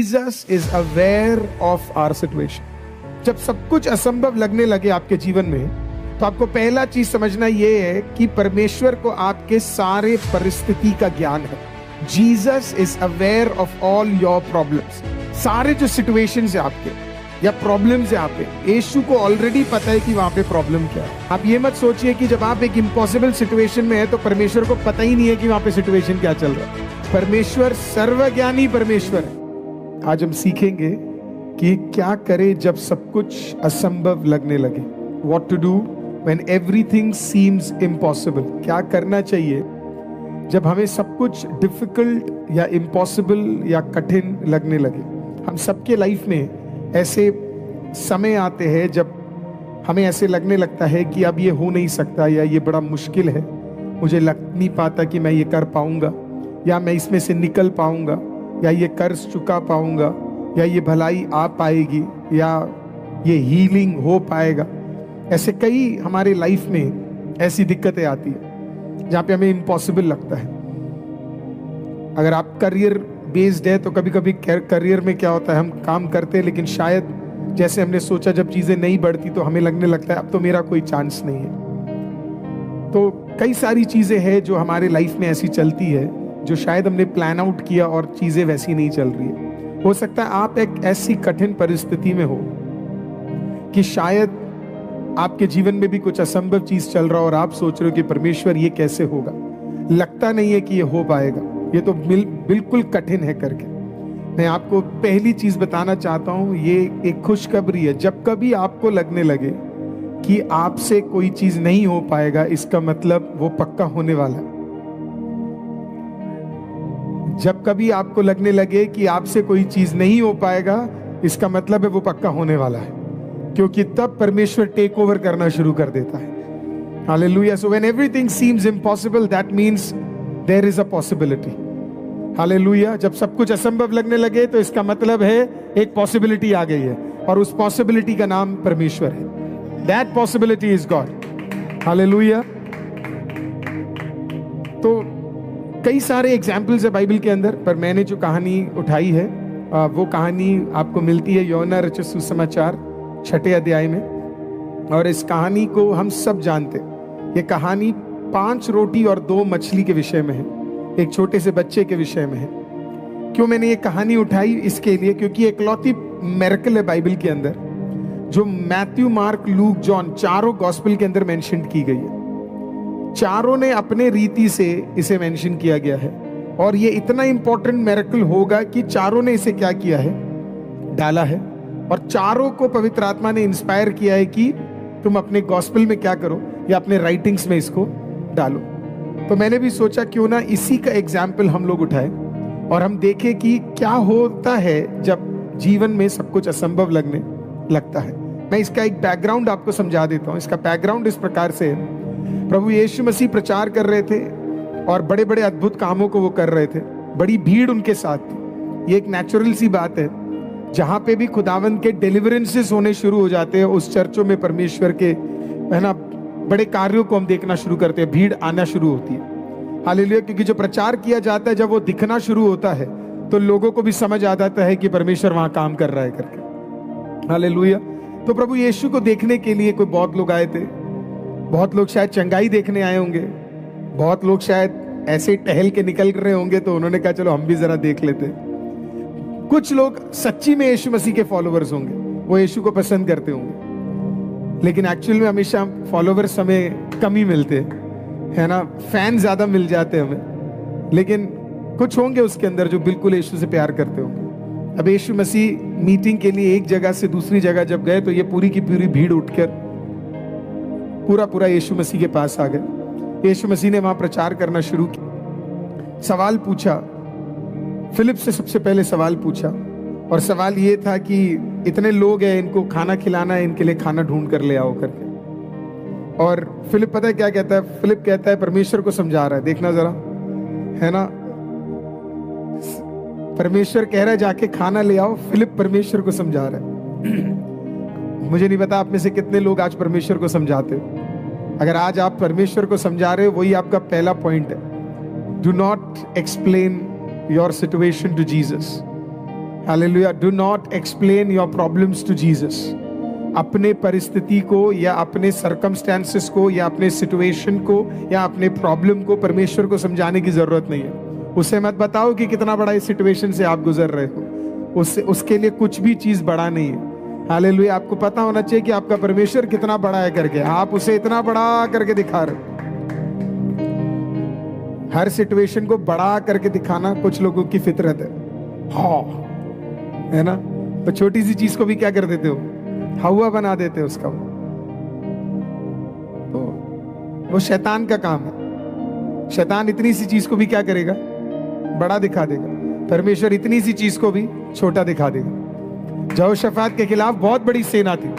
Jesus is aware of our situation. जब सब कुछ असंभव लगने लगे आपके जीवन में, तो आपको पहला चीज समझना यह है कि परमेश्वर को आपके सारे परिस्थिति का ज्ञान है। Jesus is aware of all your problems. सारे जो सिचुएशंस है आपके या प्रॉब्लम्स है आपके, यीशु को ऑलरेडी पता है कि वहां पे प्रॉब्लम क्या है। आप ये मत सोचिए कि जब आप एक इम्पॉसिबल सिचुएशन में है तो परमेश्वर को पता ही नहीं है कि वहां पे सिचुएशन क्या चल रहा है। परमेश्वर सर्वज्ञानी परमेश्वर है। आज हम सीखेंगे कि क्या करें जब सब कुछ असंभव लगने लगे। What to do when everything seems impossible। क्या करना चाहिए जब हमें सब कुछ डिफिकल्ट या इम्पॉसिबल या कठिन लगने लगे। हम सबके लाइफ में ऐसे समय आते हैं जब हमें ऐसे लगने लगता है कि अब ये हो नहीं सकता, या ये बड़ा मुश्किल है, मुझे लग नहीं पाता कि मैं ये कर पाऊंगा, या मैं इसमें से निकल पाऊंगा, या ये कर्ज चुका पाऊंगा, या ये भलाई आ पाएगी, या ये हीलिंग हो पाएगा। ऐसे कई हमारे लाइफ में ऐसी दिक्कतें आती है जहाँ पे हमें इम्पॉसिबल लगता है। अगर आप करियर बेस्ड है तो कभी कभी करियर में क्या होता है, हम काम करते हैं लेकिन शायद जैसे हमने सोचा जब चीजें नहीं बढ़ती तो हमें लगने लगता है अब तो मेरा कोई चांस नहीं है। तो कई सारी चीजें हैं जो हमारे लाइफ में ऐसी चलती है जो शायद हमने प्लान आउट किया और चीजें वैसी नहीं चल रही है। हो सकता है आप एक ऐसी कठिन परिस्थिति में हो कि शायद आपके जीवन में भी कुछ असंभव चीज चल रहा हो और आप सोच रहे हो कि परमेश्वर ये कैसे होगा, लगता नहीं है कि ये हो पाएगा, ये तो बिल्कुल कठिन है करके। मैं आपको पहली चीज बताना चाहता हूं, ये एक खुशखबरी है। जब कभी आपको लगने लगे कि आपसे कोई चीज नहीं हो पाएगा, इसका मतलब वो पक्का होने वाला है। जब कभी आपको लगने लगे कि आपसे कोई चीज नहीं हो पाएगा, इसका मतलब है वो पक्का होने वाला है, क्योंकि तब परमेश्वर टेक ओवर करना शुरू कर देता है। Hallelujah. So when everything seems impossible, that means there is a possibility. Hallelujah. जब सब कुछ असंभव लगने लगे तो इसका मतलब है एक पॉसिबिलिटी आ गई है, और उस पॉसिबिलिटी का नाम परमेश्वर है। That possibility is God. Hallelujah. तो कई सारे एग्जाम्पल्स है बाइबल के अंदर, पर मैंने जो कहानी उठाई है वो कहानी आपको मिलती है योना रचित सुसमाचार 6 अध्याय में। और इस कहानी को हम सब जानते। ये कहानी 5 रोटी और 2 मछली के विषय में है, एक छोटे से बच्चे के विषय में है। क्यों मैंने ये कहानी उठाई? इसके लिए क्योंकि एकलौती मिरेकल है बाइबल के अंदर जो मैथ्यू, मार्क, लूक, जॉन चारों गॉस्पेल के अंदर मेंशन की गई है। चारों ने अपने रीति से इसे मेंशन किया गया है, और ये इतना इंपॉर्टेंट मिरेकल होगा कि चारों ने इसे क्या किया है, डाला है। और चारों को पवित्र आत्मा ने इंस्पायर किया है कि तुम अपने गॉस्पेल में क्या करो, या अपने राइटिंग्स में इसको डालो। तो मैंने भी सोचा क्यों ना इसी का एग्जाम्पल हम लोग उठाए और हम देखें कि क्या होता है जब जीवन में सब कुछ असंभव लगने लगता है। मैं इसका एक बैकग्राउंड आपको समझा देता हूँ। इसका बैकग्राउंड इस प्रकार से है, प्रभु यीशु मसीह प्रचार कर रहे थे और बड़े बड़े अद्भुत कामों को वो कर रहे थे, बड़ी भीड़ उनके साथ थी। ये एक नेचुरल सी बात है, जहां पे भी खुदावंद के डिलीवरेंसेस होने शुरू हो जाते हैं, उस चर्चों में परमेश्वर के है ना बड़े कार्यों को हम देखना शुरू करते हैं, भीड़ आना शुरू होती है। हालेलुया। क्योंकि जो प्रचार किया जाता है जब वो दिखना शुरू होता है तो लोगों को भी समझ आ जाता है कि परमेश्वर वहां काम कर रहा है करके। हालेलुया। तो प्रभु यीशु को देखने के लिए कोई बहुत लोग आए थे। बहुत लोग शायद चंगाई देखने आए होंगे, बहुत लोग शायद ऐसे टहल के निकल रहे होंगे, तो उन्होंने कहा चलो हम भी जरा देख लेते। कुछ लोग सच्ची में यीशु मसीह के फॉलोवर्स होंगे, वो यीशु को पसंद करते होंगे, लेकिन एक्चुअल में हमेशा फॉलोवर्स हमें कम ही मिलते है ना, फैन ज्यादा मिल जाते हैं हमें। लेकिन कुछ होंगे उसके अंदर जो बिल्कुल यीशु से प्यार करते होंगे। अब यीशु मसीह मीटिंग के लिए एक जगह से दूसरी जगह जब गए तो ये पूरी की पूरी भीड़ उठकर पूरा यीशु मसीह के पास आ गए। यीशु मसीह ने वहां प्रचार करना शुरू किया। सवाल पूछा, फिलिप से सबसे पहले सवाल पूछा, और सवाल ये था कि इतने लोग हैं, इनको खाना खिलाना है, इनके लिए खाना ढूंढ कर ले आओ करके। और फिलिप पता है क्या कहता है? फिलिप कहता है, परमेश्वर को समझा रहा है, देखना जरा, है ना, परमेश्वर कह रहा है जाके खाना ले आओ, फिलिप परमेश्वर को समझा रहा है। मुझे नहीं पता आप में से कितने लोग आज परमेश्वर को समझाते हो। अगर आज आप परमेश्वर को समझा रहे हो, वही आपका पहला पॉइंट है। Do not explain your situation to Jesus. Hallelujah. Do not explain your problems to Jesus. अपने परिस्थिति को या अपने सर्कमस्टेंसेस को या अपने सिचुएशन को या अपने प्रॉब्लम को परमेश्वर को समझाने की जरूरत नहीं है। उसे मत बताओ कि कितना बड़ा इस सिचुएशन से आप गुजर रहे हो, उसके लिए कुछ भी चीज बड़ा नहीं है। हालेलुया। आपको पता होना चाहिए कि आपका परमेश्वर कितना बड़ा है करके, आप उसे इतना बड़ा करके दिखा रहे हो। हर सिचुएशन को बड़ा करके दिखाना कुछ लोगों की फितरत है, हाँ, है ना। तो छोटी सी चीज को भी क्या कर देते हो, हवा बना देते हो उसका। तो वो शैतान का काम है। शैतान इतनी सी चीज को भी क्या करेगा, बड़ा दिखा देगा। परमेश्वर इतनी सी चीज को भी छोटा दिखा देगा। यहोशाफात के खिलाफ बहुत बड़ी सेना थी।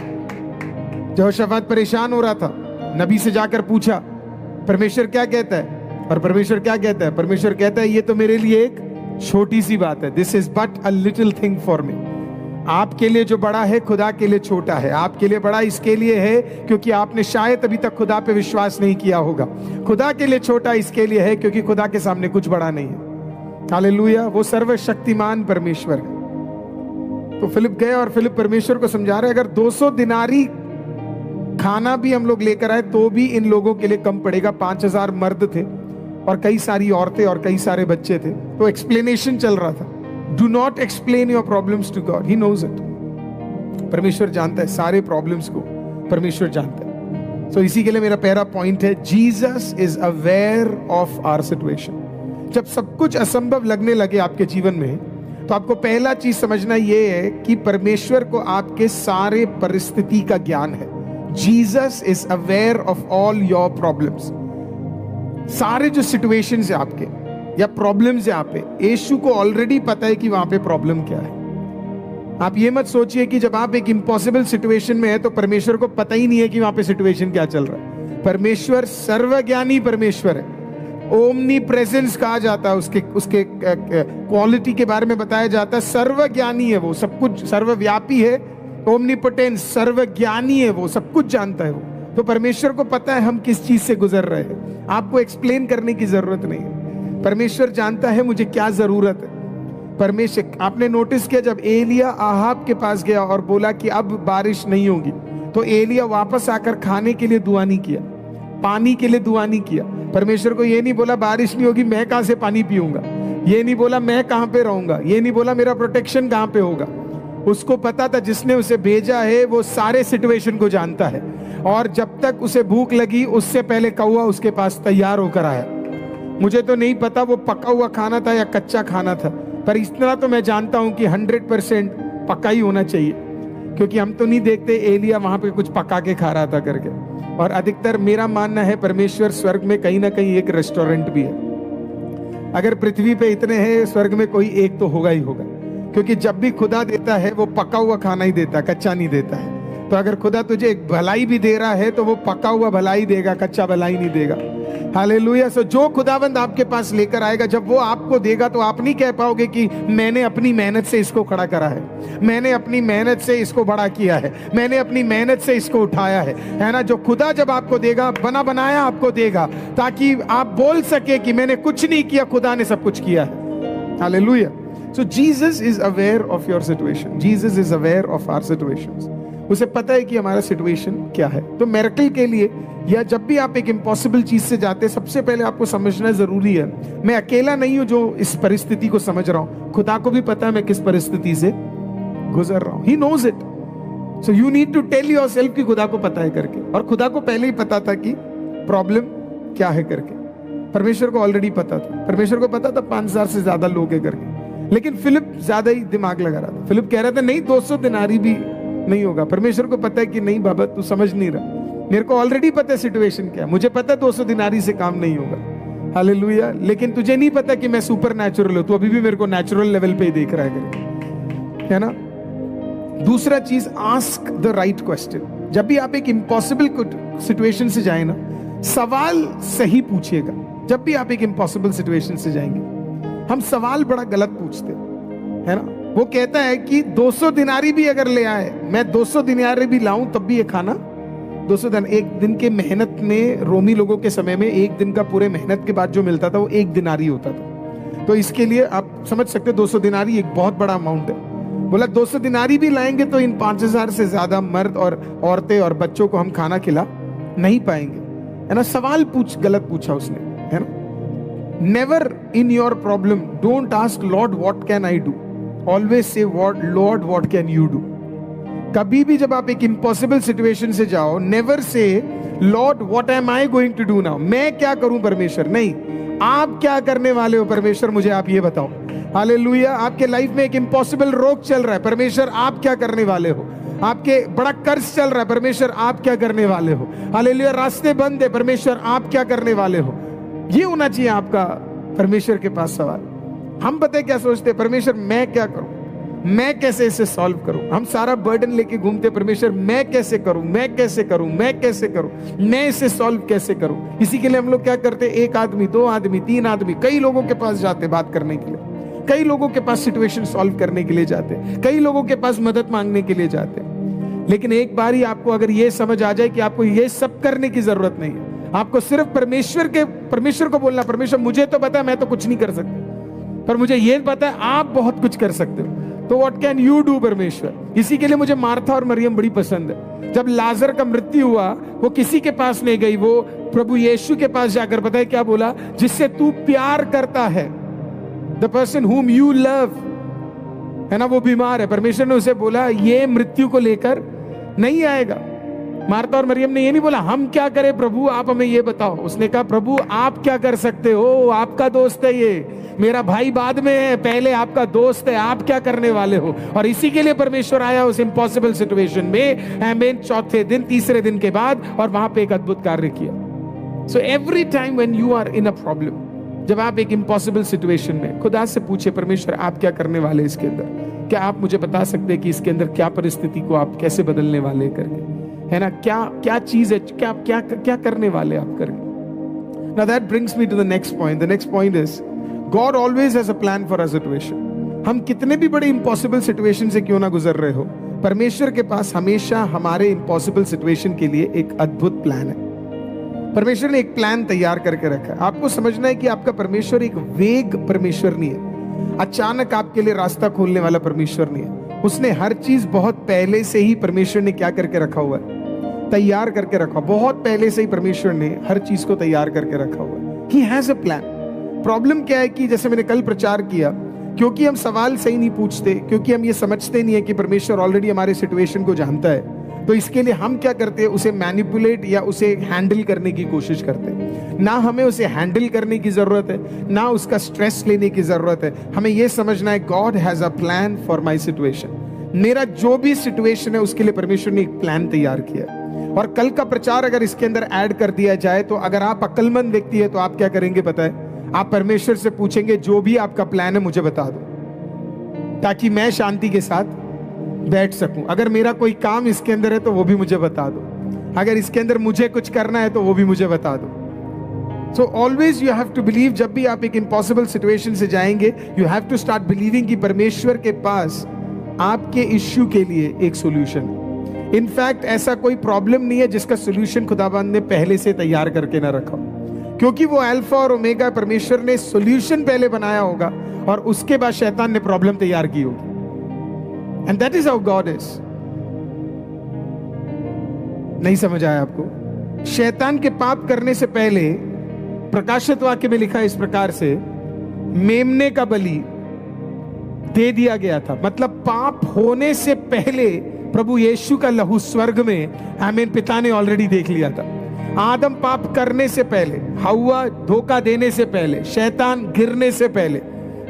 यहोशाफात परेशान हो रहा था, नबी से जाकर पूछा परमेश्वर क्या कहता है, और परमेश्वर क्या कहता है, परमेश्वर कहता है ये तो मेरे लिए एक छोटी सी बात है, this is but a little thing for me. आपके लिए जो बड़ा है खुदा के लिए छोटा है। आपके लिए बड़ा इसके लिए है क्योंकि आपने शायद अभी तक खुदा पे विश्वास नहीं किया होगा। खुदा के लिए छोटा इसके लिए है क्योंकि खुदा के सामने कुछ बड़ा नहीं है। हालेलुया। वो सर्वशक्तिमान परमेश्वर है। तो फिलिप गए और फिलिप परमेश्वर को समझा रहे, अगर 200 दिनारी खाना भी हम लोग लेकर आए तो भी इन लोगों के लिए कम पड़ेगा। 5000 मर्द थे और कई सारी औरतें और कई सारे बच्चे थे। तो एक्सप्लेनेशन चल रहा था। Do not explain your problems to God, he knows it. परमेश्वर जानता है सारे प्रॉब्लम्स को, परमेश्वर जानता है। तो इसी के लिए मेरा पहला पॉइंट है, Jesus is aware of our situation. जब सब कुछ असंभव लगने लगे आपके जीवन में, तो आपको पहला चीज समझना यह है कि परमेश्वर को आपके सारे परिस्थिति का ज्ञान है। Jesus is aware of all your problems. सारे जो सिचुएशंस है आपके या प्रॉब्लम्स है, आप पे यीशु को ऑलरेडी पता है कि वहां पे प्रॉब्लम क्या है। आप ये मत सोचिए कि जब आप एक इम्पॉसिबल सिचुएशन में है तो परमेश्वर को पता ही नहीं है कि वहां पे सिचुएशन क्या चल रहा है। परमेश्वर सर्वज्ञानी परमेश्वर है। ओमनी प्रेजेंस कहा जाता है, उसके क्वालिटी के बारे में बताया जाता है। सर्वज्ञानी है वो, सब कुछ सर्वव्यापी है। ओमनीपोटेंस, सर्वज्ञानी है वो, सब कुछ जानता है वो। तो परमेश्वर को पता है हम किस चीज से गुजर रहे हैं। आपको एक्सप्लेन करने की जरूरत नहीं है। परमेश्वर जानता है मुझे क्या जरूरत है। परमेश्वर, आपने नोटिस किया जब एलिया आहाब के पास गया और बोला कि अब बारिश नहीं होगी, तो एलिया वापस आकर खाने के लिए दुआ नहीं किया, पानी के लिए दुआ नहीं किया। परमेश्वर को ये नहीं बोला बारिश नहीं होगी मैं कहां से पानी पीऊंगा, ये नहीं बोला मैं कहां पे रहूंगा, ये नहीं बोला मेरा प्रोटेक्शन कहां पे होगा। उसको पता था जिसने उसे भेजा है वो सारे सिचुएशन को जानता है। और जब तक उसे भूख लगी उससे पहले कौवा उसके पास तैयार होकर आया। मुझे तो नहीं पता वो पका हुआ खाना था या कच्चा खाना था, पर इतना तो मैं जानता हूं कि 100% पका ही होना चाहिए, क्योंकि हम तो नहीं देखते एलिया वहां पे कुछ पका के खा रहा था करके। और अधिकतर मेरा मानना है परमेश्वर स्वर्ग में कहीं ना कहीं एक रेस्टोरेंट भी है। अगर पृथ्वी पे इतने हैं, स्वर्ग में कोई एक तो होगा ही होगा, क्योंकि जब भी खुदा देता है वो पका हुआ खाना ही देता है, कच्चा नहीं देता है। तो अगर खुदा तुझे एक भलाई भी दे रहा है तो वो पका हुआ भलाई देगा, कच्चा भलाई नहीं देगा। हालेलुया। सो जो खुदावंद आपके पास लेकर आएगा, जब वो आपको देगा तो आप नहीं कह पाओगे कि मैंने अपनी मेहनत से इसको खड़ा करा है, मैंने अपनी मेहनत से इसको बड़ा किया है, मैंने अपनी मेहनत से इसको उठाया है ना। जो खुदा जब आपको देगा, बना बनाया आपको देगा, ताकि आप बोल सके कि मैंने कुछ नहीं किया, खुदा ने सब कुछ किया है। Hallelujah. So Jesus is aware of your situation, Jesus is aware of our situations. उसे पता है कि हमारा सिचुएशन क्या है। तो मिरेकल के लिए या जब भी आप एक इम्पॉसिबल चीज से जाते हैं, सबसे पहले आपको समझना जरूरी है मैं अकेला नहीं हूं जो इस परिस्थिति को समझ रहा हूं। खुदा को भी पता है मैं किस परिस्थिति से गुजर रहा हूं। He knows it. So you need to tell yourself कि खुदा को पता है करके। और खुदा को पहले ही पता था कि प्रॉब्लम क्या है करके। परमेश्वर को ऑलरेडी पता था। परमेश्वर को पता था 5000 से ज्यादा लोग है करके, लेकिन फिलिप ज्यादा ही दिमाग लगा रहा था। फिलिप कह रहा था नहीं 200 दिनारी भी नहीं होगा। परमेश्वर को पता है कि नहीं बाबा तू समझ नहीं रहा, मेरे को ऑलरेडी पता है सिचुएशन क्या है, मुझे पता है 200 दिनारी से काम नहीं होगा। हालेलुया। लेकिन तुझे नहीं पता कि मैं सुपर नेचुरल हूं, तू अभी भी मेरे को नेचुरल लेवल पे ही देख रहा है ना। दूसरा चीज, आस्क द राइट क्वेश्चन। जब भी आप एक इम्पॉसिबल सिचुएशन से जाए ना, सवाल सही पूछिएगा। जब भी आप एक इम्पॉसिबल सिचुएशन से जाएंगे, हम सवाल बड़ा गलत पूछते है ना। वो कहता है कि 200 दिनारी भी अगर ले आए, मैं 200 दिनारी भी लाऊं तब भी ये खाना 200 दिन, एक दिन के मेहनत में, रोमी लोगों के समय में एक दिन का पूरे मेहनत के बाद जो मिलता था वो 1 दिनारी होता था। तो इसके लिए आप समझ सकते 200 दिनारी एक बहुत बड़ा अमाउंट है। बोला 200 दिनारी भी लाएंगे तो इन 5000 से ज्यादा मर्द और औरतें और बच्चों को हम खाना खिला नहीं पाएंगे, है ना। सवाल गलत पूछा उसने, है ना। Never in your problem don't ask Lord what can I do, always say lord what can you do. कभी भी जब आप एक इम्पॉसिबल सिचुएशन से जाओ, never say lord what am I going to do now, मैं क्या करूं परमेश्वर, नहीं, आप क्या करने वाले हो परमेश्वर, मुझे आप ये बताओ। हालेलुया। आपके लाइफ में एक इम्पॉसिबल रोग चल रहा है, परमेश्वर आप क्या करने वाले हो। आपके बड़ा कर्ज चल रहा है, परमेश्वर आप क्या करने वाले हो। हालेलुया। रास्ते बंद है, परमेश्वर आप क्या करने वाले हो। ये होना चाहिए आपका परमेश्वर के पास सवाल। हम पता है क्या सोचते हैं, परमेश्वर मैं क्या करूं, मैं कैसे इसे सॉल्व करूं। हम सारा बर्डन लेके घूमते, परमेश्वर मैं कैसे करूं, मैं कैसे करूं, मैं कैसे करूं, मैं इसे सॉल्व कैसे करूं। इसी के लिए हम लोग क्या करते, एक आदमी, 2 आदमी, 3 आदमी, कई लोगों के पास जाते बात करने के लिए, कई लोगों के पास सिचुएशन सॉल्व करने के लिए जाते, कई लोगों के पास मदद मांगने के लिए जाते। लेकिन एक बार ही आपको अगर ये समझ आ जाए कि आपको ये सब करने की जरूरत नहीं है, आपको सिर्फ परमेश्वर को बोलना, परमेश्वर मुझे तो पता है मैं तो कुछ नहीं कर सकता, पर मुझे ये पता है आप बहुत कुछ कर सकते हो, तो व्हाट कैन यू डू परमेश्वर। इसी के लिए मुझे मार्था और मरियम बड़ी पसंद है। जब लाजर का मृत्यु हुआ, वो किसी के पास नहीं गई, वो प्रभु यीशु के पास जाकर पता है क्या बोला, जिससे तू प्यार करता है, the person whom you love, है ना, वो बीमार है। परमेश्वर ने उसे बोला ये मृत्यु को लेकर नहीं आएगा। मार्था और मरियम ने ये नहीं बोला हम क्या करें प्रभु, आप हमें ये बताओ। उसने कहा प्रभु आप क्या कर सकते हो, आपका दोस्त है ये, मेरा भाई बाद में है, पहले आपका दोस्त है, आप क्या करने वाले हो। और इसी के लिए परमेश्वर आया उस इम्पॉसिबल सिचुएशन में, आमीन, चौथे दिन, तीसरे दिन के बाद, और वहां पे एक अद्भुत कार्य किया। So every time when you are in a problem, जब आप एक इम्पॉसिबल सिचुएशन में, खुदा से पूछे परमेश्वर आप क्या करने वाले इसके अंदर, क्या आप मुझे बता सकते हैं कि इसके अंदर क्या परिस्थिति को आप कैसे बदलने वाले करके, है ना, क्या चीज है, क्या करने वाले आप करके। Now that brings me to the next point. The next point is God always has a plan for our situation. हम कितने भी बड़े इम्पॉसिबल सिचुएशन से क्यों ना गुजर रहे हो, परमेश्वर के पास हमेशा हमारे इम्पॉसिबल सिचुएशन के लिए एक अद्भुत प्लान है। परमेश्वर ने एक प्लान तैयार करके रखा है। आपको समझना है कि आपका परमेश्वर एक वेग परमेश्वर नहीं है, अचानक आपके लिए रास्ता खोलने वाला परमेश्वर नहीं है। उसने हर चीज बहुत पहले से ही परमेश्वर ने क्या करके रखा हुआ है, तैयार करके रखा। बहुत पहले से ही परमेश्वर ने हर चीज को तैयार करके रखा हुआ है। He has a plan. Problem क्या है कि जैसे मैंने कल प्रचार किया, क्योंकि हम सवाल सही नहीं पूछते, क्योंकि हम ये समझते नहीं है कि परमेश्वर ऑलरेडी हमारे सिचुएशन को जानता है, तो इसके लिए हम क्या करते हैं, उसे मैनिपुलेट या उसे हैंडल करने की कोशिश करते हैं। ना हमें उसे हैंडल करने की जरूरत है, ना उसका स्ट्रेस लेने की जरूरत है। हमें यह समझना है God has a plan for my situation. मेरा जो भी सिचुएशन है उसके लिए परमेश्वर ने एक प्लान तैयार किया। और कल का प्रचार अगर इसके अंदर ऐड कर दिया जाए, तो अगर आप अक्लमंद व्यक्ति है तो आप क्या करेंगे पता है, आप परमेश्वर से पूछेंगे जो भी आपका प्लान है मुझे बता दो, ताकि मैं शांति के साथ बैठ सकूं। अगर मेरा कोई काम इसके अंदर है तो वो भी मुझे बता दो, अगर इसके अंदर मुझे कुछ करना है तो वो भी मुझे बता दो। So always you have to believe, जब भी आप एक इम्पॉसिबल सिचुएशन से जाएंगे, you have to start believing कि परमेश्वर के पास आपके इश्यू के लिए एक सोल्यूशन है। इनफैक्ट ऐसा कोई प्रॉब्लम नहीं है जिसका सोल्यूशन खुदाबंद ने पहले से तैयार करके ना रखा, क्योंकि वो अल्फा और ओमेगा, परमेश्वर ने सोल्यूशन पहले बनाया होगा और उसके बाद शैतान ने प्रॉब्लम तैयार की होगी। And that is how God is. नहीं समझ आया आपको? शैतान के पाप करने से पहले प्रकाशित वाक्य में लिखा है इस प्रकार से, मेमने का बलि दे दिया गया था। मतलब पाप होने से पहले प्रभु यीशु का लहू स्वर्ग में, आमीन, पिता ने ऑलरेडी देख लिया था। आदम पाप करने से पहले, हव्वा धोखा देने से पहले, शैतान गिरने से पहले,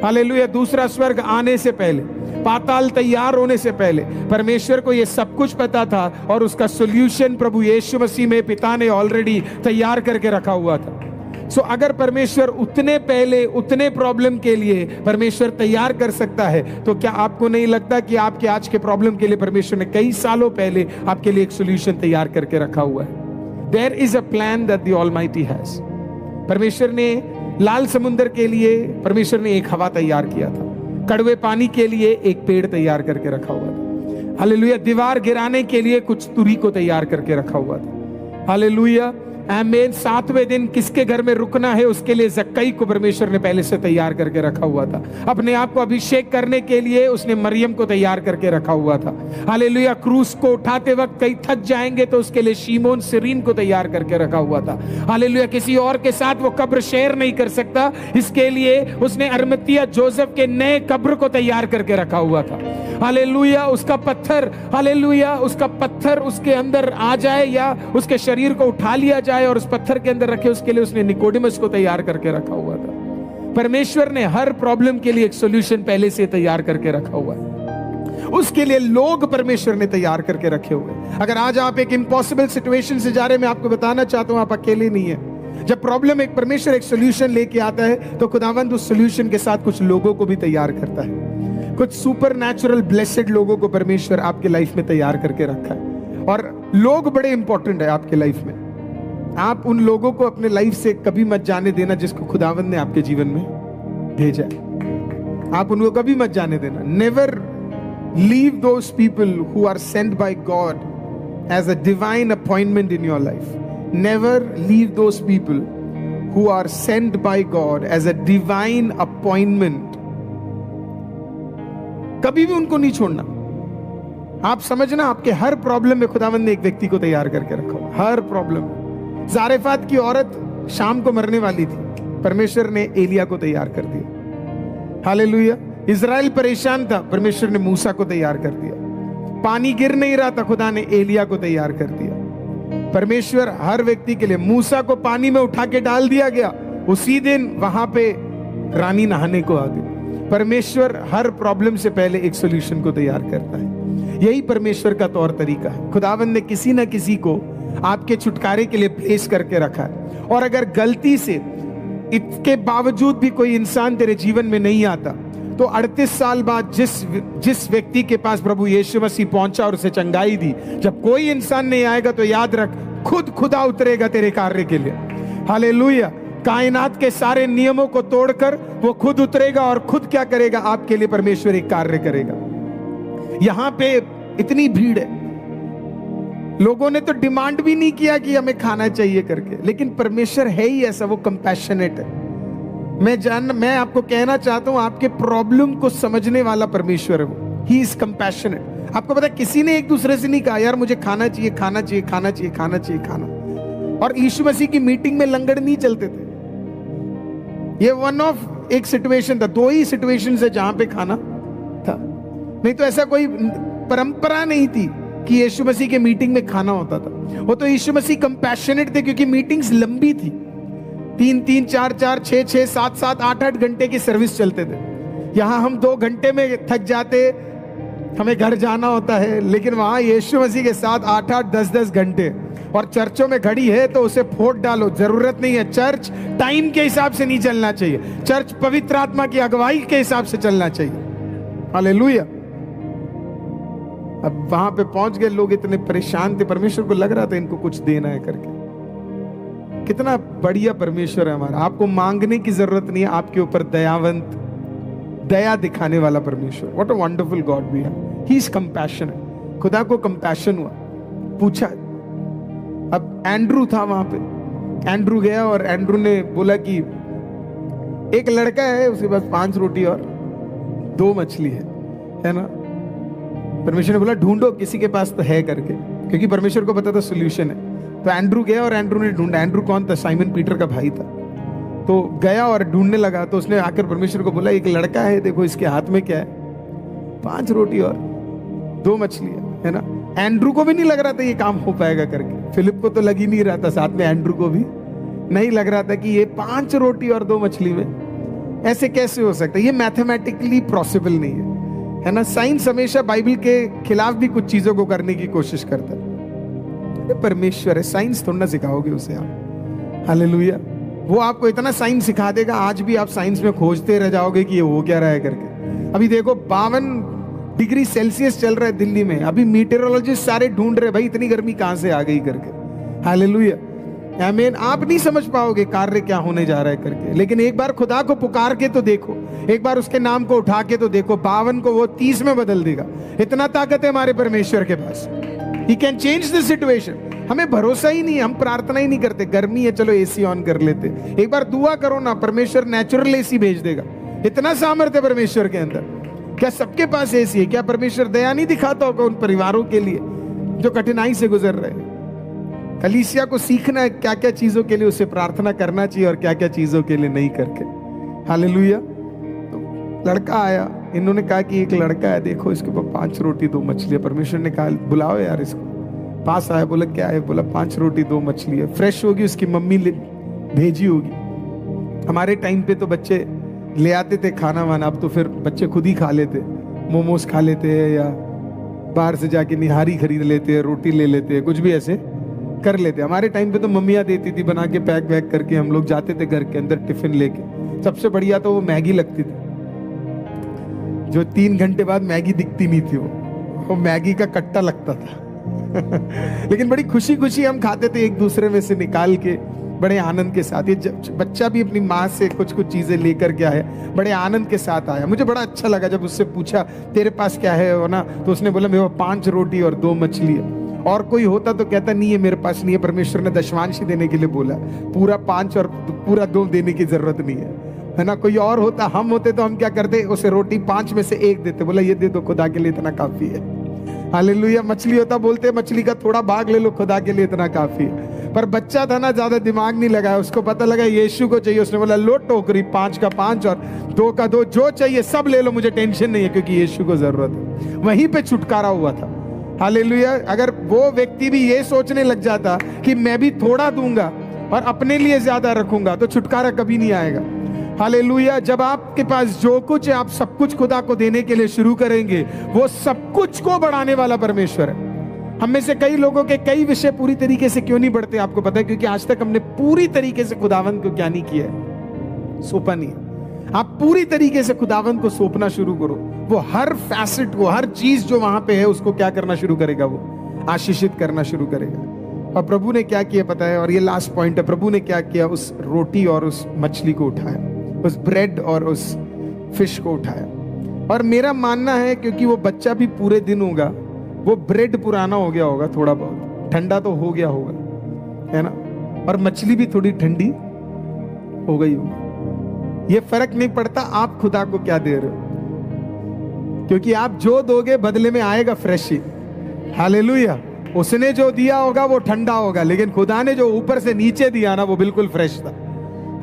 हालेलुया, दूसरा स्वर्ग आने से पहले, पाताल तैयार होने से पहले परमेश्वर को यह सब कुछ पता था, और उसका सॉल्यूशन प्रभु यीशु मसीह में पिता ने ऑलरेडी तैयार करके रखा हुआ था। सो अगर परमेश्वर उतने पहले उतने प्रॉब्लम के लिए परमेश्वर तैयार कर सकता है, तो क्या आपको नहीं लगता कि आपके आज के प्रॉब्लम के लिए परमेश्वर ने कई सालों पहले आपके लिए एक सॉल्यूशन तैयार करके रखा हुआ है? There is a plan that the Almighty has. परमेश्वर ने लाल समुद्र के लिए परमेश्वर ने एक हवा तैयार किया था, कड़वे पानी के लिए एक पेड़ तैयार करके रखा हुआ था, हालेलुया। दीवार गिराने के लिए कुछ तुरी को तैयार करके रखा हुआ था, हालेलुया। आमीन। 7वें दिन किसके घर में रुकना है उसके लिए जक्कई को परमेश्वर ने पहले से तैयार करके रखा हुआ था। अपने आप को अभिषेक करने के लिए उसने मरियम को तैयार करके रखा हुआ था। हालेलुया। क्रूस को उठाते वक्त कई थक जाएंगे तो उसके लिए शिमोन सिरीन को तैयार करके रखा हुआ था। हालेलुया। किसी और के साथ वो कब्र शेयर नहीं कर सकता, इसके लिए उसने अरमतिया जोसेफ के नए कब्र को तैयार करके रखा हुआ था। हालेलुया। उसका पत्थर, हालेलुया, उसका पत्थर उसके अंदर आ जाए या उसके शरीर को उठा लिया जाए और उस पत्थर के अंदर रखे, उसके लिए उसने निकोडिमस को तैयार करके रखा हुआ था। परमेश्वर ने हर प्रॉब्लम के लिए एक सॉल्यूशन पहले से तैयार करके रखा हुआ है। उसके लिए लोग परमेश्वर ने तैयार करके रखे हुए। अगर आज आप एक इम्पॉसिबल सिचुएशन से जा रहे हैं, मैं आपको बताना चाहता हूं आप अकेले नहीं है। जब प्रॉब्लम एक परमेश्वर एक सॉल्यूशन लेके आता है तो खुदावंद उस सॉल्यूशन के साथ कुछ लोगों को भी तैयार करता है। कुछ सुपर नेचुरल ब्लेसेड लोगों को परमेश्वर आपके लाइफ में तैयार करके रखा है और लोग बड़े इंपॉर्टेंट है आपके लाइफ में। आप उन लोगों को अपने लाइफ से कभी मत जाने देना जिसको खुदावंद ने आपके जीवन में भेजा है। आप उनको कभी मत जाने देना। Never leave those people who are sent by God as a divine appointment in your life. Never leave those people who are sent by God as a divine appointment. कभी भी उनको नहीं छोड़ना। आप समझना, आपके हर प्रॉब्लम में खुदावंद ने एक व्यक्ति को तैयार करके रखा हो। हर प्रॉब्लम। जारेफात की औरत शाम को मरने वाली थी, परमेश्वर ने एलिया को तैयार कर दिया। हालेलुया। इज़राइल परेशान था, परमेश्वर ने मूसा को तैयार कर दिया। पानी गिर नहीं रहा था, खुदा ने एलिया को तैयार कर दिया। परमेश्वर हर व्यक्ति के लिए, मूसा को पानी में उठा के डाल दिया गया, उसी दिन वहां पे रानी नहाने को आ गई। परमेश्वर हर प्रॉब्लम से पहले एक सॉल्यूशन को तैयार करता है। यही परमेश्वर का तौर तरीका है। खुदावंद ने किसी ना किसी को आपके छुटकारे के लिए प्लेस करके रखा है। और अगर गलती से इसके बावजूद भी कोई इंसान तेरे जीवन में नहीं आता तो 38 साल बाद जिस व्यक्ति के पास प्रभु यीशु मसीह पहुंचा और उसे चंगाई दी, जब कोई इंसान नहीं आएगा तो याद रख, खुद खुदा उतरेगा तेरे कार्य के लिए। हालेलुया। कायनात के सारे नियमों को तोड़कर वो खुद उतरेगा और खुद क्या करेगा? आपके लिए परमेश्वर एक कार्य करेगा। यहां पे इतनी भीड़ है, लोगों ने तो डिमांड भी नहीं किया कि हमें खाना चाहिए करके, लेकिन परमेश्वर है ही ऐसा, वो कंपैशनेट है। मैं आपको कहना चाहता हूं, आपके प्रॉब्लम को समझने वाला परमेश्वर है वो। ही इज कंपैशनेट। आपको पता है, किसी ने एक दूसरे से नहीं कहा यार मुझे खाना चाहिए, खाना चाहिए, खाना चाहिए, खाना चाहिए, खाना। और यीशु मसीह की मीटिंग में लंगड़ नहीं चलते थे। ये वन ऑफ एक सिचुएशन था, 2 ही सिचुएशन है जहां पे खाना था, नहीं तो ऐसा कोई परंपरा नहीं थी कि यीशु मसीह के मीटिंग में खाना होता था। वो तो यीशु मसीह कंपैशनेट थे क्योंकि मीटिंग्स लंबी थी। 3-3, 4-4, 6-6, 7-7, 8-8 घंटे की सर्विस चलते थे। यहां हम 2 घंटे में थक जाते, हमें घर जाना होता है, लेकिन वहां यीशु मसीह के साथ 8-8, 10-10 घंटे। और चर्चों में घड़ी है तो उसे फोड़ डालो, जरूरत नहीं है। चर्च टाइम के हिसाब से नहीं चलना चाहिए, चर्च पवित्र आत्मा की अगुवाई के हिसाब से चलना चाहिए। हालेलुया। अब वहां पे पहुंच गए, लोग इतने परेशान थे, परमेश्वर को लग रहा था इनको कुछ देना है करके। कितना बढ़िया परमेश्वर है हमारा। आपको मांगने की जरूरत नहीं है, आपके ऊपर दयावंत, दया दिखाने वाला परमेश्वर। What a wonderful God we have. He is compassionate. खुदा को कंपैशन हुआ, पूछा। अब एंड्रू था वहां पे, एंड्रू गया और एंड्रू ने बोला कि एक लड़का है, उसके पास 5 रोटी और 2 मछली है ना। परमेश्वर ने बोला ढूंढो किसी के पास तो है करके, क्योंकि परमेश्वर को पता था सोल्यूशन है। तो एंड्रू गया और एंड्रू ने ढूंढा। एंड्रू कौन था? साइमन पीटर का भाई था। तो गया और ढूंढने लगा, तो उसने आकर परमेश्वर को बोला एक लड़का है, देखो इसके हाथ में क्या है, 5 रोटी और 2 मछली है ना। एंड्रू को भी नहीं लग रहा था ये काम हो पाएगा करके, फिलिप को तो लग ही नहीं रहा था, साथ में एंड्रू को भी नहीं लग रहा था कि ये 5 रोटी और 2 मछली में ऐसे कैसे हो सकता है, ये मैथमेटिकली पॉसिबल नहीं है ना। साइंस हमेशा बाइबल के खिलाफ भी कुछ चीजों को करने की कोशिश करता है। परमेश्वर है, साइंस थोड़ा ना सिखाओगे उसे आप। हालेलुया। वो आपको इतना साइंस सिखा देगा, आज भी आप साइंस में खोजते रह जाओगे कि ये हो क्या रहा है करके। अभी देखो 52 डिग्री सेल्सियस चल रहा है दिल्ली में, अभी मीटेरोलॉजिस्ट सारे ढूंढ रहे भाई इतनी गर्मी कहां से आ गई करके। हालेलुया, आमीन। आप नहीं समझ पाओगे कार्य क्या होने जा रहा है करके, लेकिन एक बार खुदा को पुकार के तो देखो, एक बार उसके नाम को उठा के तो देखो, 52 को वो 30 में बदल देगा। इतना ताकत है हमारे परमेश्वर के पास। He can change the situation. हमें भरोसा ही नहीं है, हम प्रार्थना ही नहीं करते। गर्मी है, चलो एसी ऑन कर लेते। एक बार दुआ करो ना, परमेश्वर नेचुरल एसी भेज देगा। इतना सामर्थ्य परमेश्वर के अंदर। क्या सबके पास एसी है? क्या परमेश्वर दया नहीं दिखाता होगा उन परिवारों के लिए जो कठिनाई से गुजर रहे हैं? कलीसिया को सीखना है क्या क्या चीजों के लिए उसे प्रार्थना करना चाहिए और क्या क्या चीजों के लिए नहीं करके। हालेलुया। तो लड़का आया, इन्होंने कहा कि एक लड़का है, देखो इसके ऊपर 5 रोटी 2 मछली है। परमेश्वर ने कहा बुलाओ यार इसको। पास आया, बोला क्या है? बोला 5 रोटी 2 मछली है। फ्रेश होगी, उसकी मम्मी भेजी होगी। हमारे टाइम पे तो बच्चे ले आते थे खाना वाना, अब तो फिर बच्चे खुद ही खा लेते, मोमोज खा लेते हैं या बाहर से जाके निहारी खरीद लेते हैं, रोटी ले लेते हैं, कुछ भी ऐसे कर लेते। हमारे टाइम पे तो मम्मियाँ देती थी बना के, पैक वैक करके हम लोग जाते थे घर के अंदर टिफिन लेके। सबसे बढ़िया तो वो मैगी लगती थी, जो 3 घंटे बाद मैगी दिखती नहीं थी, वो मैगी का कट्टा लगता था। लेकिन बड़ी खुशी खुशी हम खाते थे एक दूसरे में से निकाल के, बड़े आनंद के साथ। ये बच्चा भी अपनी माँ से कुछ कुछ चीजें लेकर के आया, बड़े आनंद के साथ आया। मुझे बड़ा अच्छा लगा जब उससे पूछा तेरे पास क्या है वो ना, तो उसने बोला मेरे पास 5 रोटी और 2 मछली है। और कोई होता तो कहता नहीं है मेरे पास नहीं है, परमेश्वर ने दशमांश देने के लिए बोला, पूरा 5 और पूरा 2 देने की जरूरत नहीं है ना। कोई और होता, हम होते तो हम क्या करते, उसे रोटी 5 में से 1 देते, बोला ये दे दो, खुदा के लिए इतना काफी है। हालेलुया। मछली होता, बोलते मछली का थोड़ा भाग ले लो, खुदा के लिए इतना काफी है। पर बच्चा था ना, ज्यादा दिमाग नहीं लगाया, उसको पता लगा यीशु को चाहिए। उसने बोला लो टोकरी, 5 का 5 और 2 का 2, जो चाहिए सब ले लो, मुझे टेंशन नहीं है, क्योंकि यीशु को जरूरत है। वहीं पे छुटकारा हुआ था। हालेलुया। अगर वो व्यक्ति भी ये सोचने लग जाता कि मैं भी थोड़ा दूंगा और अपने लिए ज्यादा रखूंगा, तो छुटकारा कभी नहीं आएगा। हालेलुया। जब आपके पास जो कुछ है, आप सब कुछ खुदा को देने के लिए शुरू करेंगे, वो सब कुछ को बढ़ाने वाला परमेश्वर है। हम में से कई लोगों के कई विषय पूरी तरीके से क्यों नहीं बढ़ते, आपको पता है? क्योंकि आज तक हमने पूरी तरीके से खुदावंद को क्या नहीं किया है, सौंपा नहीं। आप पूरी तरीके से खुदावंद को सौंपना शुरू करो, वो हर फैसेट को, हर चीज जो वहां पे है, उसको क्या करना शुरू करेगा, वो आशीषित करना शुरू करेगा। और प्रभु ने क्या किया पता है? और ये लास्ट पॉइंट है, प्रभु ने क्या किया? उस रोटी और उस मछली को उठाया, उस ब्रेड और उस फिश को उठाया। और मेरा मानना है क्योंकि वो बच्चा भी पूरे दिन होगा, वो ब्रेड पुराना हो गया होगा, थोड़ा बहुत ठंडा तो हो गया होगा, है ना, और मछली भी थोड़ी ठंडी हो गई होगी। ये फर्क नहीं पड़ता आप खुदा को क्या दे रहे हो, क्योंकि आप जो दोगे बदले में आएगा फ्रेश ही। हालेलुया। उसने जो दिया होगा वो ठंडा होगा, लेकिन खुदा ने जो ऊपर से नीचे दिया ना, वो बिल्कुल फ्रेश था।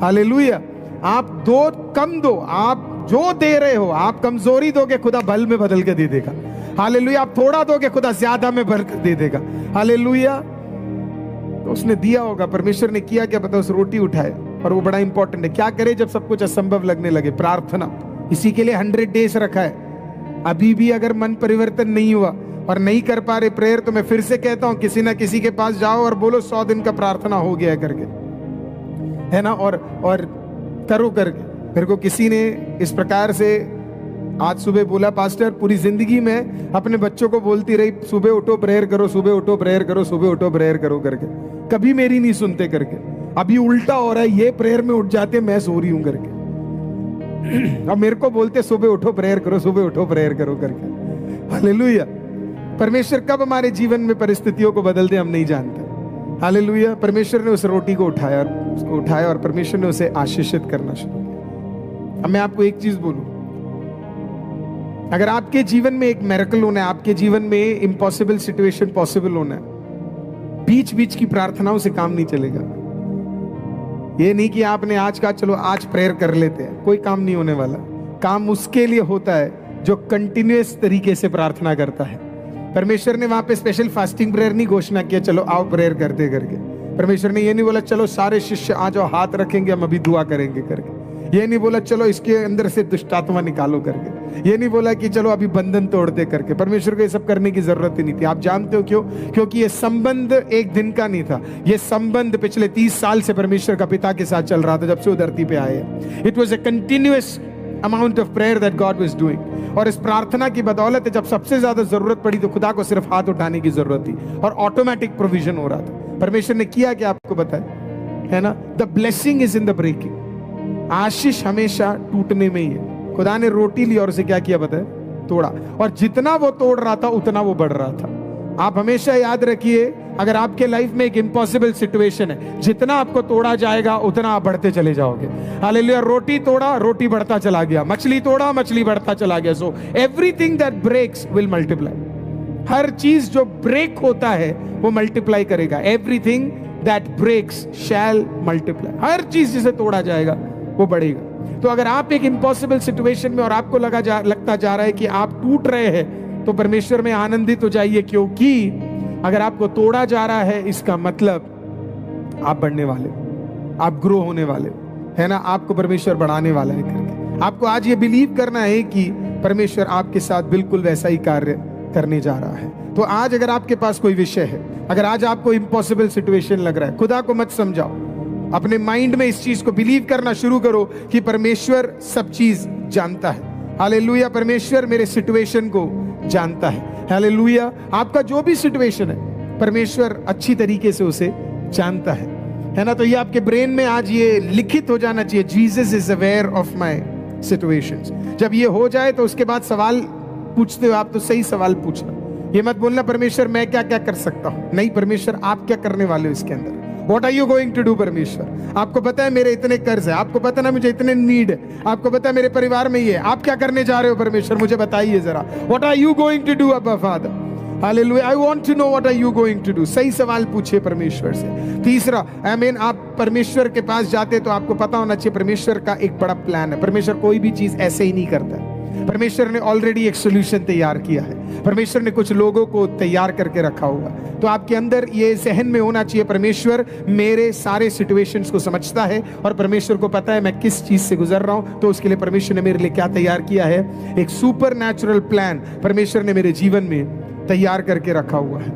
हालेलुया। आप दो कम दो, आप जो दे रहे हो, आप कमजोरी दोगे, खुदा बल में बदल के दे देगा। हालेलुया। आप थोड़ा दोगे, खुदा ज्यादा में भर कर दे देगा। हालेलुया। तो उसने दिया होगा, परमेश्वर ने किया क्या पता? उस रोटी उठाए, और वो बड़ा इंपॉर्टेंट है। क्या करे जब सब कुछ असंभव लगने लगे? प्रार्थना। इसी के लिए 100 डेज रखा है। अभी भी अगर मन परिवर्तन नहीं हुआ और नहीं कर पा रहे प्रेयर, तो मैं फिर से कहता हूं, किसी ना किसी के पास जाओ और बोलो 100 दिन का प्रार्थना हो गया करके, है ना, और करो करके। मेरे को किसी ने इस प्रकार से आज सुबह बोला, पास्टर पूरी जिंदगी में अपने बच्चों को बोलती रही सुबह उठो प्रेयर करो, सुबह उठो प्रेयर करो, सुबह उठो प्रेयर करो करके, कभी मेरी नहीं सुनते करके। अभी उल्टा हो रहा है, ये प्रेयर में उठ जाते, मैं सो रही हूं करके। अब मेरे को बोलते सुबह उठो प्रेयर करो, सुबह उठो प्रेयर करो करके। हालेलुया। परमेश्वर कब हमारे जीवन में परिस्थितियों को बदल दे हम नहीं जानते। हालेलुया। परमेश्वर ने उस रोटी को उठाया और परमेश्वर ने उसे आशीषित करना शुरू किया। अब मैं आपको एक चीज बोलूं, अगर आपके जीवन में एक मिरेकल होना है, आपके जीवन में इम्पॉसिबल सिचुएशन पॉसिबल होना है, बीच बीच की प्रार्थनाओं से काम नहीं चलेगा। ये नहीं कि आपने आज कहा चलो आज प्रेयर कर लेते हैं, कोई काम नहीं होने वाला। काम उसके लिए होता है जो कंटिन्यूअस तरीके से प्रार्थना करता है। परमेश्वर ने वहां पे स्पेशल फास्टिंग प्रेयर नहीं घोषणा किया, चलो आओ प्रेयर करते करके। परमेश्वर ने ये नहीं बोला चलो सारे शिष्य आ जाओ, हाथ रखेंगे हम अभी दुआ करेंगे करके। ये नहीं बोला चलो इसके अंदर से दुष्ट आत्मा निकालो करके। ये नहीं बोला कि चलो अभी बंधन तोड़ते करके। परमेश्वर को ये सब करने की जरूरत ही नहीं थी। आप जानते हो क्यों? क्योंकि ये संबंध एक दिन का नहीं था, ये संबंध पिछले 30 साल से परमेश्वर का पिता के साथ चल रहा था, जब से वो धरती पे आए। It was a continuous amount of prayer that God was doing. और इस प्रार्थना की बदौलत जब सबसे ज्यादा जरूरत पड़ी तो खुदा को सिर्फ हाथ उठाने की जरूरत थी और ऑटोमेटिक प्रोविजन हो रहा था। परमेश्वर ने किया क्या आपको बताया, है ना? The blessing is in the breaking. आशीष हमेशा टूटने में ही है। खुदा ने रोटी ली और उसे क्या किया पता है? तोड़ा। और जितना वो तोड़ रहा था उतना वो बढ़ रहा था। आप हमेशा याद रखिए, अगर आपके लाइफ में एक इम्पॉसिबल सिचुएशन है, जितना आपको तोड़ा जाएगा उतना आप बढ़ते चले जाओगे। हालेलुया। रोटी तोड़ा, रोटी बढ़ता चला गया, मछली तोड़ा, मछली बढ़ता चला गया। So everything that breaks will multiply. हर चीज जो ब्रेक होता है वो मल्टीप्लाई करेगा। Everything that breaks shall multiply. हर चीज जिसे तोड़ा जाएगा वो बढ़ेगा। तो अगर आप एक इम्पॉसिबल सिचुएशन में और आपको लगता जा रहा है कि आप टूट रहे हैं, तो परमेश्वर में आनंदित हो जाइए, क्योंकि अगर आपको तोड़ा जा रहा है इसका मतलब आप बढ़ने वाले हो, आप ग्रो होने वाले हो, है ना। आपको परमेश्वर बढ़ाने वाला है करके आपको आज ये बिलीव करना है कि परमेश्वर आपके साथ बिल्कुल वैसा ही कार्य करने जा रहा है। तो आज अगर आपके पास कोई विषय है, अगर आज आपको इम्पॉसिबल सिचुएशन लग रहा है, खुदा को मत समझाओ, अपने माइंड में इस चीज को बिलीव करना शुरू करो कि परमेश्वर सब चीज जानता है। हालेलुया। परमेश्वर मेरे सिचुएशन को जानता है। हालेलुया। आपका जो भी सिचुएशन है परमेश्वर अच्छी तरीके से उसे जानता है ना। तो ये आपके ब्रेन में आज ये लिखित हो जाना चाहिए, Jesus is aware of my situations. जब ये हो जाए तो उसके बाद सवाल पूछते हो आप, तो सही सवाल पूछना। ये मत बोलना परमेश्वर मैं क्या क्या कर सकता हूं, नहीं, परमेश्वर आप क्या करने वाले हो इसके अंदर। What are you going to do परमेश्वर? आपको पता है मेरे इतने कर्ज है, आपको पता ना मुझे इतने नीड है, आपको पता है मेरे परिवार में ये, आप क्या करने जा रहे हो परमेश्वर, मुझे बताइए जरा। What are you going to do Abba Father? Hallelujah. I want to know what are you going to do. सही सवाल पूछिए परमेश्वर से। तीसरा, आमीन, आप परमेश्वर के पास जाते तो आपको पता होना चाहिए परमेश्वर का एक बड़ा प्लान है। परमेश्वर कोई भी चीज ऐसे ही नहीं करता है। परमेश्वर ने ऑलरेडी एक सोल्यूशन तैयार किया है। परमेश्वर ने कुछ लोगों को तैयार करके रखा हुआ। तो आपके अंदर ये जहन में होना चाहिए परमेश्वर मेरे सारे सिचुएशंस को समझता है और परमेश्वर को पता है मैं किस चीज से गुजर रहा हूं, तो उसके लिए परमेश्वर ने मेरे लिए क्या तैयार किया है, एक सुपर नेचुरल प्लान परमेश्वर ने मेरे जीवन में तैयार करके रखा हुआ है।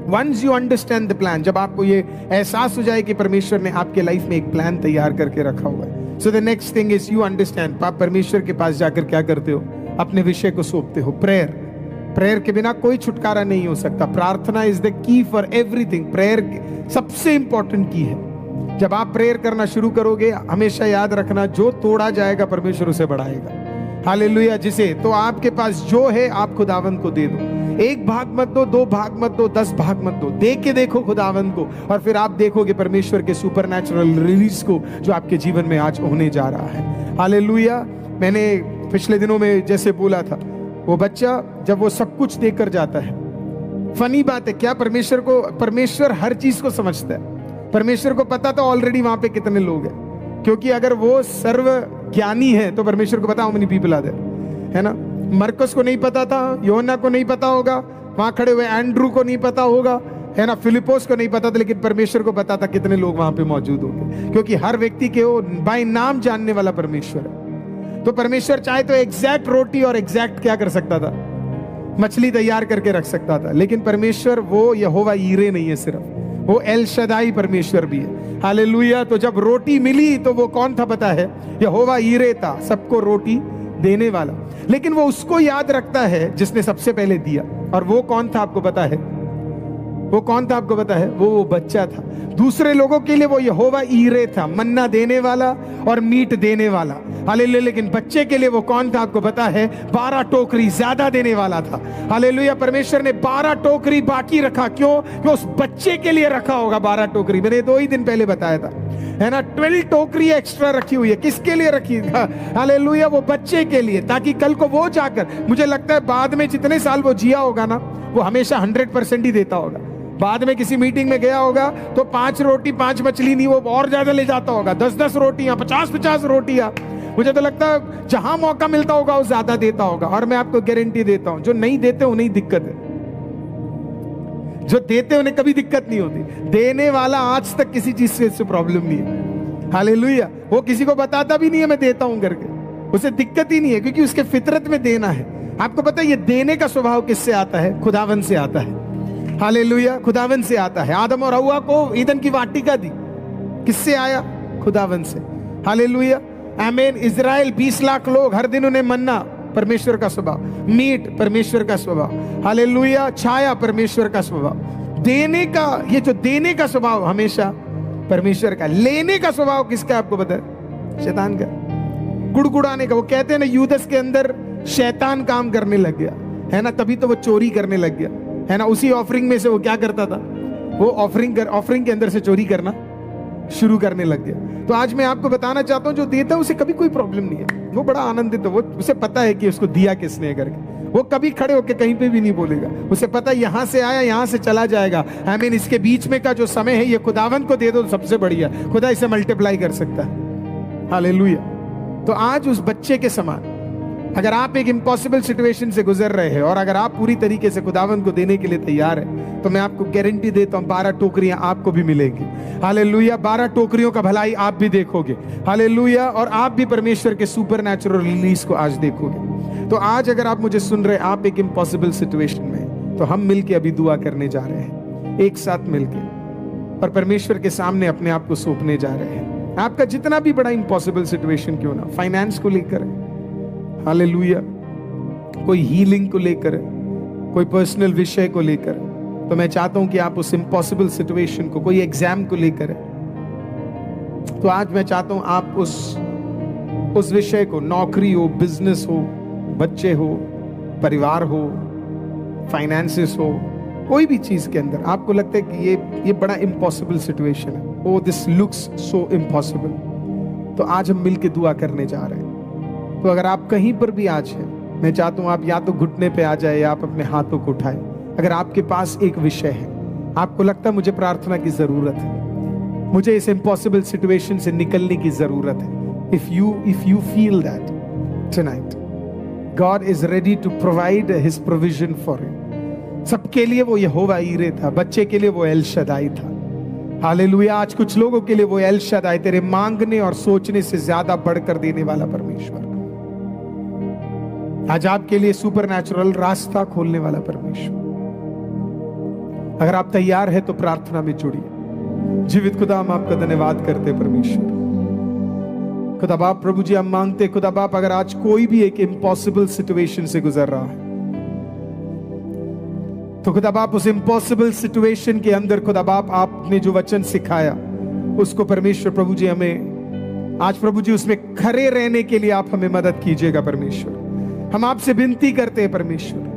Once you understand the plan, जब आपको ये एहसास हो जाए कि परमेश्वर ने आपके लाइफ में एक प्लान तैयार करके रखा हुआ है, so the next thing is you understand. आप परमेश्वर के पास जाकर क्या करते हो, अपने विषय को सौंपते हो। प्रेयर के बिना कोई छुटकारा नहीं हो सकता। प्रार्थना is the key for everything. Prayer सबसे इंपॉर्टेंट की है। जब आप प्रेयर करना शुरू करोगे, हमेशा याद रखना जो तोड़ा जाएगा परमेश्वर उसे बढ़ाएगा। हालेलुया। जिसे तो आपके पास जो है आप खुदावंद को दे दो। एक भाग मत दो, 2 भाग मत दो, 10 भाग मत दो, दे के देखो खुदावंद को, और फिर आप देखोगे परमेश्वर के सुपरनैचुरल रिलीज को जो आपके जीवन में आज होने जा रहा है। हालेलुया। मैंने पिछले दिनों में जैसे बोला था, वो बच्चा जब वो सब कुछ देकर जाता है, फनी बात है क्या, परमेश्वर हर चीज को समझता है। परमेश्वर को पता था ऑलरेडी वहां पे कितने लोग हैं, क्योंकि अगर वो सर्व ज्ञानी है तो परमेश्वर को पता how many people are there, है ना। मरकस को नहीं पता था, योना को नहीं पता होगा, वहां खड़े हुए एंड्रू को नहीं पता होगा, है ना, फिलिपोस को नहीं पता था, लेकिन परमेश्वर को पता था कितने लोग वहां पे मौजूद होंगे, क्योंकि हर व्यक्ति के वो बाय नाम जानने वाला परमेश्वर है। तो परमेश्वर चाहे तो एग्जैक्ट रोटी और एग्जैक्ट क्या कर सकता था, मछली तैयार करके रख सकता था, लेकिन परमेश्वर वो यहोवा ईरे नहीं है, सिर्फ वो एल शदाई परमेश्वर भी है। हालेलुया। तो जब रोटी मिली तो वो कौन था पता है, यहोवा ईरे था, सबको रोटी देने वाला। लेकिन वो उसको याद रखता है जिसने सबसे पहले दिया, और वो कौन था आपको पता है, वो कौन था आपको पता है, वो बच्चा था। दूसरे लोगों के लिए वो यहोवा ईरे था, मन्ना देने वाला और मीट देने वाला। हालेलुया। लेकिन बच्चे के लिए वो कौन था आपको पता है, 12 टोकरी ज्यादा देने वाला था। हालेलुया। परमेश्वर ने 12 टोकरी बाकी रखा, क्यों, कि उस बच्चे के लिए रखा होगा 12 टोकरी। मैंने 2 ही दिन पहले बताया था, है ना। 12 टोकरी एक्स्ट्रा रखी हुई है, किसके लिए रखी है, हालेलुया, वो बच्चे के लिए, ताकि कल को वो जाकर, मुझे लगता है बाद में जितने साल वो जिया होगा ना, वो हमेशा 100% ही देता होगा। बाद में किसी मीटिंग में गया होगा तो 5 रोटी 5 मछली नहीं, वो और ज्यादा ले जाता होगा, 10-10 रोटियां, 50-50 रोटियां। मुझे तो लगता है जहां मौका मिलता होगा वो ज्यादा देता होगा। और मैं आपको गारंटी देता हूं, जो नहीं देते उन्हें दिक्कत है, जो देते उन्हें कभी दिक्कत नहीं होती। देने वाला आज तक किसी चीज से प्रॉब्लम नहीं है। हालेलुया। वो किसी को बताता भी नहीं है मैं देता हूं करके, उसे दिक्कत ही नहीं है, क्योंकि उसके फितरत में देना है। आपको पता है ये देने का स्वभाव किससे आता है, खुदावन से आता है। हालेलुया। खुदावन से आता है। आदम और हव्वा को ईदन की वाटिका दी, किससे आया, खुदावन से। हालेलुया। आमीन। इजराइल 20 लाख लोग, हर दिन उन्हें मन्ना, परमेश्वर का स्वभाव, मीट परमेश्वर का स्वभाव, हालेलुया, छाया परमेश्वर का स्वभाव। देने का, ये जो देने का स्वभाव हमेशा परमेश्वर का। लेने का स्वभाव किसका आपको पता है, शैतान का, गुड़गुड़ाने का। वो कहते हैं ना यूदस के अंदर शैतान काम करने लग गया, है ना, तभी तो वो चोरी करने लग गया, है ना। उसी ऑफरिंग में से वो क्या करता था, वो ऑफरिंग के अंदर से चोरी करना शुरू करने लग गया। तो आज मैं आपको बताना चाहता हूं, जो देता है उसे कभी कोई प्रॉब्लम नहीं है, वो बड़ा आनंदित है, वो उसे पता है कि उसको दिया किसने करके, वो कभी खड़े होकर कहीं पे भी नहीं बोलेगा, उसे पता है यहां से आया यहां से चला जाएगा। आई मीन इसके बीच में का जो समय है ये खुदावन को दे दो तो सबसे बढ़िया, खुदा इसे मल्टीप्लाई कर सकता है। हालेलुया। तो आज उस बच्चे के समान अगर आप एक इम्पॉसिबल सिचुएशन से गुजर रहे हैं और अगर आप पूरी तरीके से खुदावन को देने के लिए तैयार है, तो मैं आपको गारंटी देता हूं 12 टोकरियां आपको भी मिलेंगी। हालेलुया। 12 टोकरियों का भलाई आप भी देखोगे। हालेलुया। और आप भी परमेश्वर के सुपरनैचुरल रिलीज को आज देखोगे। तो आज अगर आप मुझे सुन रहे हैं, आप एक इम्पॉसिबल सिचुएशन में, तो हम मिलके अभी दुआ करने जा रहे हैं, एक साथ मिलके, और परमेश्वर के सामने अपने आप को सौंपने जा रहे हैं। आपका जितना भी बड़ा इम्पॉसिबल सिचुएशन क्यों ना, फाइनेंस को लेकर, हालेलुया, कोई हीलिंग को लेकर, कोई पर्सनल विषय को लेकर, तो मैं चाहता हूं कि आप उस इम्पॉसिबल सिचुएशन को, कोई एग्जाम को लेकर, तो आज मैं चाहता हूं आप उस विषय को, नौकरी हो, बिजनेस हो, बच्चे हो, परिवार हो, फाइनेंसेस हो, कोई भी चीज के अंदर आपको लगता है कि ये बड़ा इम्पॉसिबल सिचुएशन है, ओ दिस लुक्स सो इम्पॉसिबल, तो आज हम मिलके दुआ करने जा रहे हैं। तो अगर आप कहीं पर भी आज हैं, मैं चाहता हूं आप या तो घुटने पे आ जाए या आप अपने हाथों को उठाएं। अगर आपके पास एक विषय है, आपको लगता है मुझे प्रार्थना की जरूरत है, मुझे इस इम्पॉसिबल सिचुएशन से निकलने की जरूरत है, if you feel that tonight, God is ready to provide his provision for you. सबके लिए वो यहोवा ईरे था, बच्चे के लिए वो एल शदाई था। हालेलुया। आज कुछ लोगों के लिए वो एल शदाई, तेरे मांगने और सोचने से ज्यादा बढ़कर देने वाला परमेश्वर, आज आपके लिए सुपरनैचुरल रास्ता खोलने वाला परमेश्वर। अगर आप तैयार हैं तो प्रार्थना में जुड़िए। जीवित खुदा, हम आपका धन्यवाद करते परमेश्वर। खुदा बाप, प्रभु जी हम मांगते खुदा बाप, अगर आज कोई भी एक इम्पॉसिबल सिचुएशन से गुजर रहा है, तो खुदा बाप उस इम्पॉसिबल सिचुएशन के अंदर खुदा बाप आपने जो वचन सिखाया उसको परमेश्वर प्रभु जी हमें आज प्रभु जी उसमें खरे रहने के लिए आप हमें मदद कीजिएगा परमेश्वर। हम आपसे विनती करते हैं परमेश्वर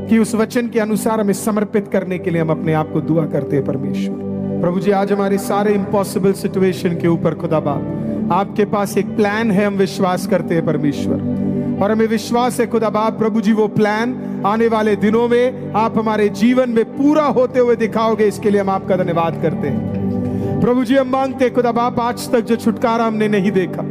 कि उस वचन के अनुसार हमें समर्पित करने के लिए हम अपने आप को दुआ करते हैं परमेश्वर। प्रभु जी आज हमारे सारे इम्पॉसिबल सिचुएशन के ऊपर खुदा बाप आपके पास एक प्लान है, हम विश्वास करते हैं परमेश्वर, और हमें विश्वास है खुदा बाप प्रभु जी वो प्लान आने वाले दिनों में आप हमारे जीवन में पूरा होते हुए दिखाओगे, इसके लिए हम आपका धन्यवाद करते हैं। प्रभु जी हम मांगते हैं खुदा बाप आज तक जो छुटकारा हमने नहीं देखा,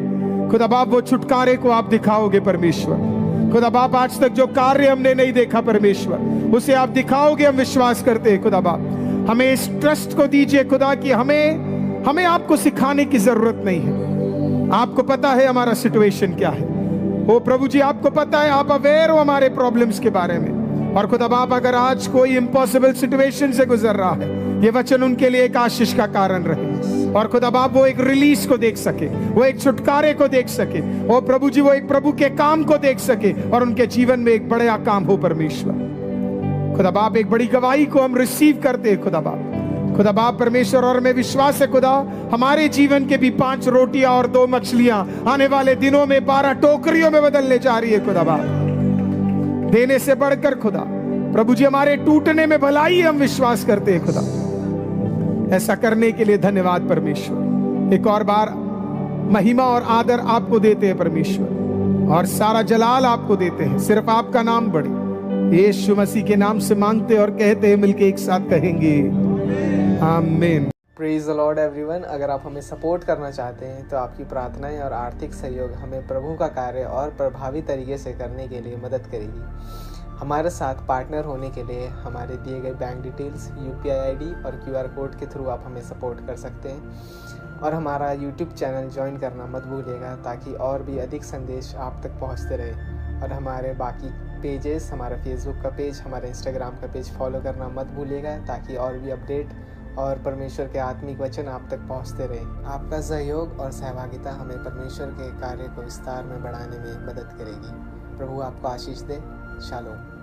खुदा बाप वो छुटकारे को आप दिखाओगे परमेश्वर। खुदा बाप आज तक जो कार्य हमने नहीं देखा परमेश्वर, उसे आप दिखाओगे, हम विश्वास करते हैं खुदा बाप। हमें इस ट्रस्ट को दीजिए खुदा कि हमें आपको सिखाने की जरूरत नहीं है, आपको पता है हमारा सिचुएशन क्या है। ओ प्रभु जी आपको पता है, आप अवेयर हो हमारे प्रॉब्लम्स के बारे में। और खुदा बाप अगर आज कोई इम्पॉसिबल सिचुएशन से गुजर रहा है, ये वचन उनके लिए एक आशीष का कारण रहे, और खुदा बाप वो एक रिलीज को देख सके, वो एक छुटकारे को देख सके, ओ प्रभु जी वो एक प्रभु के काम को देख सके, और उनके जीवन में एक बड़ा काम हो परमेश्वर। खुदा बाप एक बड़ी गवाही को हम रिसीव करते हैं खुदा बाप परमेश्वर, और हमें विश्वास है खुदा हमारे जीवन के भी 5 रोटियां और 2 मछलियां आने वाले दिनों में 12 टोकरियों में बदलने जा रही है खुदा बाप। देने से बढ़कर खुदा प्रभु जी हमारे टूटने में भलाई हम विश्वास करते हैं खुदा। ऐसा करने के लिए धन्यवाद परमेश्वर। एक और बार महिमा और आदर आपको देते हैं परमेश्वर, और सारा जलाल आपको देते हैं। सिर्फ आपका नाम बढ़े, यीशु मसीह के नाम से मांगते और कहते हैं, मिलके एक साथ कहेंगे आमीन। Praise the Lord everyone. अगर आप हमें सपोर्ट करना चाहते हैं तो आपकी प्रार्थनाएं और आर्थिक सहयोग हमें प्रभु का कार्य और प्रभावी तरीके से करने के लिए मदद करेगी। हमारे साथ पार्टनर होने के लिए हमारे दिए गए बैंक डिटेल्स, UPI ID और QR कोड के थ्रू आप हमें सपोर्ट कर सकते हैं। और हमारा YouTube चैनल ज्वाइन करना मत भूलिएगा, ताकि और भी अधिक संदेश आप तक पहुंचते रहे। और हमारे बाकी पेजेस, हमारा फेसबुक का पेज, हमारे इंस्टाग्राम का पेज फॉलो करना मत भूलिएगा, ताकि और भी अपडेट और परमेश्वर के आत्मिक वचन आप तक पहुंचते रहे। आपका सहयोग और सहभागिता हमें परमेश्वर के कार्य को विस्तार में बढ़ाने में मदद करेगी। प्रभु आपको आशीष दे। शालोम।